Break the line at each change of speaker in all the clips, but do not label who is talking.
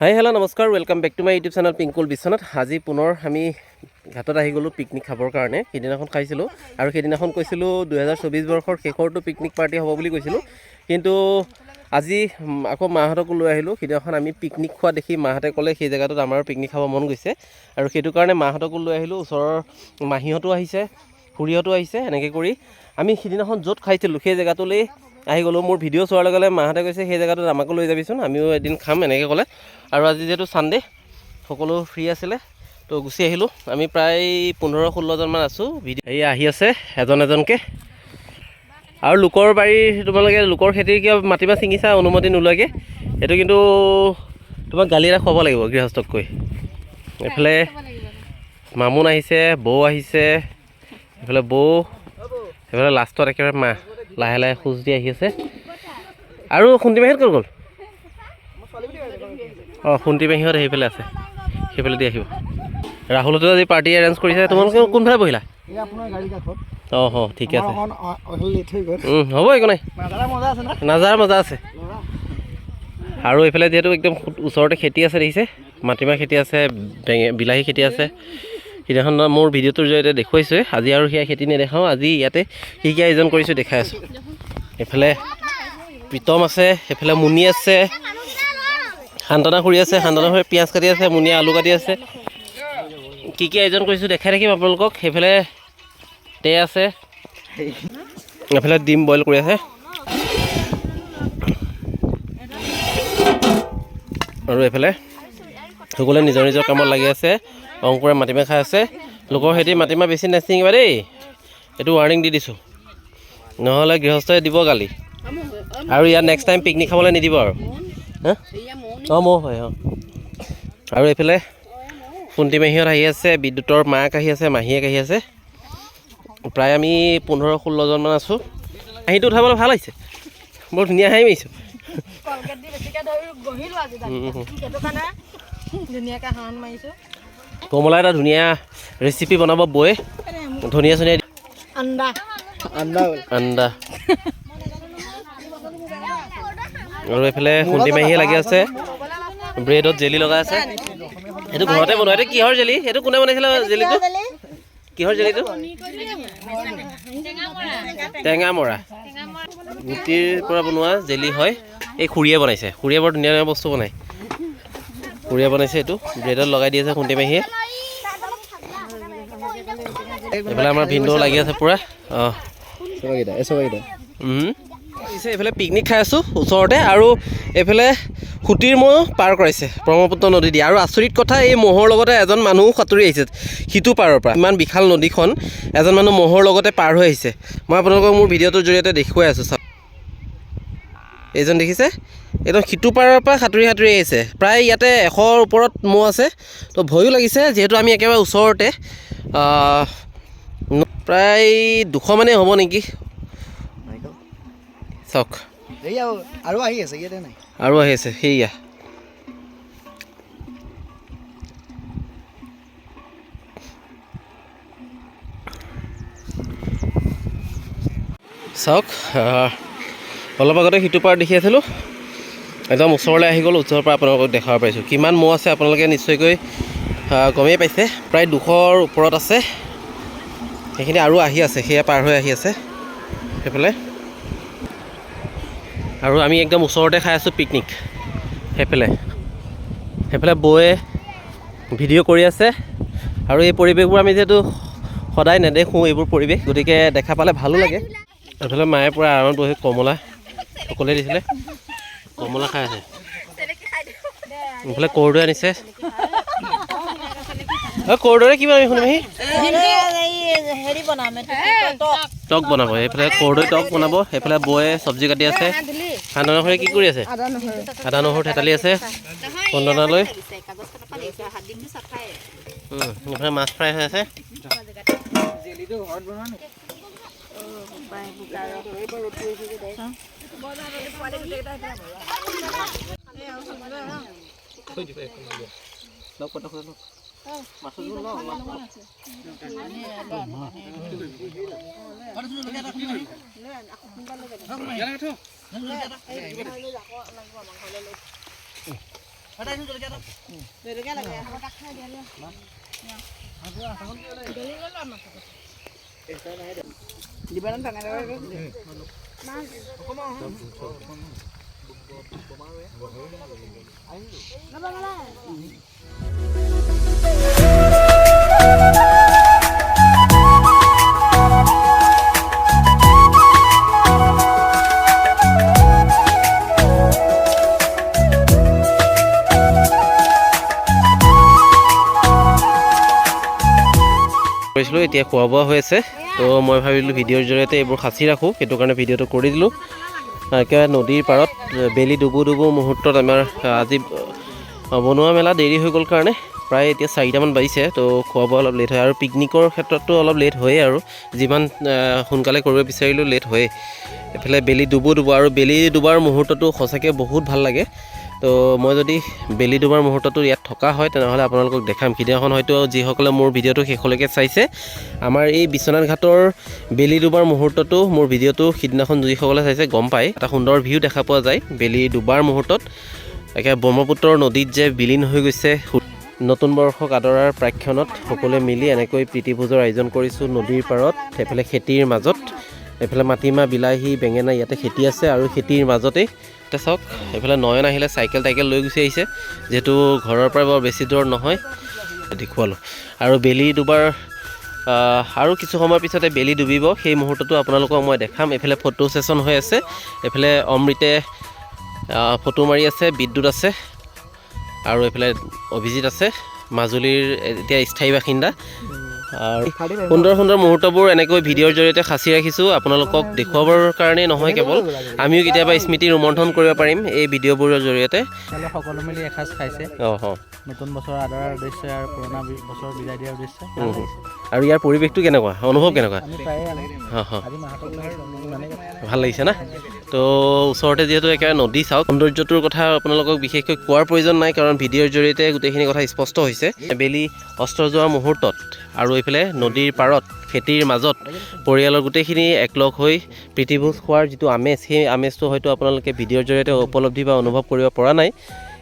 হাই hello' নমস্কাৰ welcome back to my YouTube channel Pinkul Biswanath. আজি পুনৰ আমি ঘাটত আহি গ'লোঁ পিকনিক খাবৰ কাৰণে। সেইদিনাখন খাইছিলোঁ আৰু সেইদিনাখন কৈছিলোঁ 2024 বৰ্ষৰ শেষৰটো পিকনিক পাৰ্টি হ'ব বুলি কৈছিলোঁ, কিন্তু আজি আকৌ মাহঁতকো লৈ আহিলোঁ। সেইদিনাখন আমি পিকনিক খোৱা দেখি মাহঁতে ক'লে সেই জেগাটোত আমাৰো পিকনিক খাব মন গৈছে আৰু সেইটো কাৰণে মাহঁতকো লৈ আহিলোঁ। ওচৰৰ মাহীহঁতো আহিছে, খুৰীহঁতো আহিছে। এনেকৈ কৰি আমি সিদিনাখন য'ত খাইছিলোঁ সেই জেগাটোলৈ আহি গ'লোঁ। মোৰ ভিডিঅ' চোৱাৰ লগে লগে মাহঁতে কৈছে সেই জেগাটোত আমাকো লৈ যাবিচোন, আমিও এদিন খাম এনেকৈ ক'লে। আৰু আজি যিহেতু ছানডে সকলো ফ্ৰী আছিলে তো গুচি আহিলোঁ। আমি প্ৰায় 15-16জনমান আছোঁ। এই আহি আছে এজন এজনকৈ। আৰু লোকৰ বাৰীৰ তোমালোকে লোকৰ খেতিৰ কিবা মাটিমাহ ছিঙিছা অনুমতি নোলোৱাকৈ, সেইটো কিন্তু তোমাক গালি এটা খুৱাব লাগিব গৃহস্থতকৈ। এইফালে মামুন আহিছে, বৌ আহিছে, এইফালে বৌ, এইফালে লাষ্টত একেবাৰে মা লাহে লাহে খোজ দি আহি আছে। আৰু খুন্তি মাহীহঁত ক'ত গ'ল? অঁ, খুন্তি মাহীহঁত সেইফালে আছে, সেইফালে দি আহিব। ৰাহুলতো আজি পাৰ্টি এৰেঞ্জ কৰিছে। তোমালোকে কোনফালে বহিলা? অঁ অঁ, ঠিকে আছে, হ'ব, একো নাই, নাজাৰ মজা আছে। আৰু এইফালে যিহেতু একদম ওচৰতে খেতি আছে, দেখিছে মাটিমাহ খেতি আছে, বিলাহী খেতি আছে। সিদিনাখন মোৰ ভিডিঅ'টোৰ জৰিয়তে দেখুৱাইছোঁৱে। আজি আৰু সেয়া খেতি নেদেখাওঁ, আজি ইয়াতে কি কি আয়োজন কৰিছোঁ দেখাই আছোঁ। এইফালে প্ৰীতম আছে, সেইফালে মুনি আছে, শান্তনা খুৰী আছে, শান্তনা খুৰী পিঁয়াজ কাটি আছে, মুনিয়ে আলু কাটি আছে। কি কি আয়োজন কৰিছোঁ দেখাই থাকিম আপোনালোকক। সেইফালে তে আছে, এইফালে ডিম বইল কৰি আছে। আৰু এইফালে সকলোৱে নিজৰ নিজৰ কামত লাগি আছে। অংকুৰে মাটিমাহ খাই আছে। লোকৰ খেতি মাটিমাহ বেছি নাচিঙিবা দেই, এইটো ৱাৰ্ণিং দি দিছোঁ, নহ'লে গৃহস্থই দিব গালি। আৰু ইয়াত নেক্সট টাইম পিকনিক খাবলৈ নিদিব আৰু। হা, অঁ ময়ো হয়, অঁ। আৰু এইফালে খুন্তি মাহীহঁত আহি আছে, বিদ্যুতৰ মাক আহি আছে, মাহীয়েক আহি আছে। প্ৰায় আমি 15-16জনমান আছোঁ। হাঁহিটো উঠাবলৈ ভাল হৈছে, বৰ ধুনীয়া হাঁহি মাৰিছোঁ। কমলা এটা ধুনীয়া ৰেচিপি বনাব বৌয়ে, ধনিয়া চনিয়া আন্দা। আৰু এইফালে খুন্তি মাহীয়ে লাগি আছে, ব্ৰেডত জেলি লগাই আছে। সেইটো ঘৰতে বনোৱা। এইটো কিহৰ জেলি? সেইটো কোনে বনাইছিলে জেলিটো? কিহৰ জেলিটো? টেঙামৰা গুটিৰ পৰা বনোৱা জেলি হয়। এই খুৰীয়ে বনাইছে, খুৰীয়ে বৰ ধুনীয়া ধুনীয়া বস্তু বনায়। খুৰীয়ে বনাইছে, এইটো ব্ৰেডত লগাই দি আছে খুন্তি মাহীয়ে। এইফালে আমাৰ ভিনদেউ লাগি আছে পূৰা। অঁ, এইফালে পিকনিক খাই আছোঁ ওচৰতে, আৰু এইফালে খুটিৰ ম'হ পাৰ কৰাইছে ব্ৰহ্মপুত্ৰ নদী দি। আৰু আচৰিত কথা, এই ম'হৰ লগতে এজন মানুহো সাঁতুৰি আহিছে সিটো পাৰৰ পৰা। ইমান বিশাল নদীখন এজন মানুহ ম'হৰ লগতে পাৰ হৈ আহিছে। মই আপোনালোকক মোৰ ভিডিঅ'টোৰ জৰিয়তে দেখুৱাই আছোঁ। চাওক, এইজন দেখিছে, একদম সিটো পাৰৰ পৰা সাঁতুৰি সাঁতুৰি আহিছে। প্ৰায় ইয়াতে 100ৰ ওপৰত ম'হ আছে, তো ভয়ো লাগিছে যিহেতু আমি একেবাৰে ওচৰতে। প্ৰায় 200 মানেই হ'ব নেকি। চাওক, আৰু আহি আছে, আৰু আহি আছে, সেয়া চাওক। অলপ আগতে সিটো পাৰ দেখি আছিলোঁ, একদম ওচৰলৈ আহি গ'লোঁ। ওচৰৰ পৰা আপোনালোকক দেখাব পাৰিছোঁ কিমান ম'হ আছে। আপোনালোকে নিশ্চয়কৈ গমেই পাইছে, প্ৰায় 200ৰ ওপৰত আছে। সেইখিনি আৰু আহি আছে, সেয়া পাৰ হৈ আহি আছে সেইফালে। আৰু আমি একদম ওচৰতে খাই আছোঁ পিকনিক। সেইফালে বৌয়ে ভিডিঅ' কৰি আছে। আৰু এই পৰিৱেশবোৰ আমি যিহেতু সদায় নেদেখোঁ এইবোৰ পৰিৱেশ, গতিকে দেখা পালে ভালো লাগে। এইফালে মায়ে পূৰা আৰামত বহি কমলা সকলোৱে দিছিলে, কমলা খাই আছে। এইফালে কৰ্দৈ আনিছে। কৰ্দৈৰে কি বনাবি শুনিবি? টক বনাব। এইফালে কৰ্দৈ টক বনাব। সেইফালে বৌয়ে চব্জি কাটি আছে। শান্তনা খুৰীয়ে কি কৰি আছে? আদা নহৰু থেতালি আছে কন্দনালৈ। এইফালে মাছ ফ্ৰাই হৈ আছে। কৰিছিলোঁ এতিয়া খোৱা বোৱা হৈ আছে তো মই ভাবিলোঁ ভিডিঅ'ৰ জৰিয়তে এইবোৰ সাঁচি ৰাখোঁ সেইটো কাৰণে ভিডিঅ'টো কৰি দিলোঁ একেবাৰে নদীৰ পাৰত বেলি ডুবু মুহূৰ্তত আমাৰ আজি বনোৱা মেলা দেৰি হৈ গ'ল কাৰণে প্ৰায় এতিয়া 4টামান বাজিছে তো খোৱা বোৱা অলপ লেট হয় আৰু পিকনিকৰ ক্ষেত্ৰতো অলপ লেট হয়েই আৰু যিমান সোনকালে কৰিব বিচাৰিলেও লেট হয়েই এফালে বেলি ডুবু আৰু বেলি ডুবাৰ মুহূৰ্তটো সঁচাকৈ বহুত ভাল লাগে তো মই যদি বেলি ডুবাৰ মুহূৰ্তটো ইয়াত থকা হয় তেনেহ'লে আপোনালোকক দেখাম সিদিনাখন হয়তো যিসকলে মোৰ ভিডিঅ'টো শেষলৈকে চাইছে আমাৰ এই বিশ্বনাথ ঘাটৰ বেলি ডুবাৰ মুহূৰ্তটো মোৰ ভিডিঅ'টো সিদিনাখন যিসকলে চাইছে গম পায় এটা সুন্দৰ ভিউ দেখা পোৱা যায় বেলি ডুবাৰ মুহূৰ্তত একে ব্ৰহ্মপুত্ৰৰ নদীত যে বিলীন হৈ গৈছে নতুন বৰ্ষক আদৰাৰ প্ৰাক্ষণত সকলোৱে মিলি এনেকৈ প্ৰীতিভোজৰ আয়োজন কৰিছোঁ নদীৰ পাৰত সেইফালে খেতিৰ মাজত এইফালে মাটিমাহ বিলাহী বেঙেনা ইয়াতে খেতি আছে আৰু খেতিৰ মাজতেই এতিয়া চাওক এইফালে নয়ন আহিলে চাইকেল লৈ গুচি আহিছে যিহেতু ঘৰৰ পৰা বৰ বেছি দূৰ নহয় দেখুৱালোঁ আৰু বেলি ডুবাৰ আৰু কিছু সময়ৰ পিছতে বেলি ডুবিব সেই মুহূৰ্তটো আপোনালোকক মই দেখাম এইফালে ফটো ছেশ্যন হৈ আছে এইফালে অমৃতে ফটো মাৰি আছে বিদ্যুৎ আছে আৰু এইফালে অভিজিত আছে মাজুলীৰ এতিয়া স্থায়ী বাসিন্দা আৰু সুন্দৰ মুহূৰ্তবোৰ এনেকৈ ভিডিঅ'ৰ জৰিয়তে সাঁচি ৰাখিছোঁ আপোনালোকক দেখুৱাবৰ কাৰণেই নহয় কেৱল আমিও কেতিয়াবা স্মৃতি ৰোমন্থন কৰিব পাৰিম এই ভিডিঅ'বোৰৰ জৰিয়তে
সকলো মিলি এসাঁজ খাইছে নতুন বছৰ আদৰাৰ উদ্দেশ্যে আৰু পুৰণা বছৰ বিদায় দিয়াৰ উদ্দেশ্যে
আৰু ইয়াৰ পৰিৱেশটো কেনেকুৱা অনুভৱ কেনেকুৱা ভাল লাগিছে না তো ওচৰতে যিহেতু একেবাৰে নদী চাওক সৌন্দৰ্যটোৰ কথা আপোনালোকক বিশেষকৈ কোৱাৰ প্ৰয়োজন নাই কাৰণ ভিডিঅ'ৰ জৰিয়তে গোটেইখিনি কথা স্পষ্ট হৈছে বেলি অস্ত যোৱাৰ মুহূৰ্তত আৰু এইফালে নদীৰ পাৰত খেতিৰ মাজত পৰিয়ালৰ গোটেইখিনি একলগ হৈ প্ৰীতিভোজ খোৱাৰ যিটো আমেজ সেই আমেজটো হয়তো আপোনালোকে ভিডিঅ'ৰ জৰিয়তে উপলব্ধি বা অনুভৱ কৰিব পৰা নাই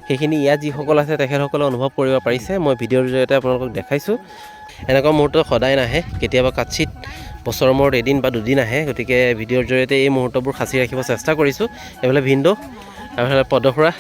সেইখিনি ইয়াত যিসকল আছে তেখেতসকলে অনুভৱ কৰিব পাৰিছে মই ভিডিঅ'ৰ জৰিয়তে আপোনালোকক দেখাইছোঁ এনেকুৱা মুহূৰ্ত সদায় নাহে কেতিয়াবা কাৎচিত বছৰৰ মূৰত এদিন বা দুদিন আহে গতিকে ভিডিঅ'ৰ জৰিয়তে এই মুহূৰ্তবোৰ সাঁচি ৰাখিব চেষ্টা কৰিছোঁ এইফালে ভিনদেউ এইফালে পদখুৰা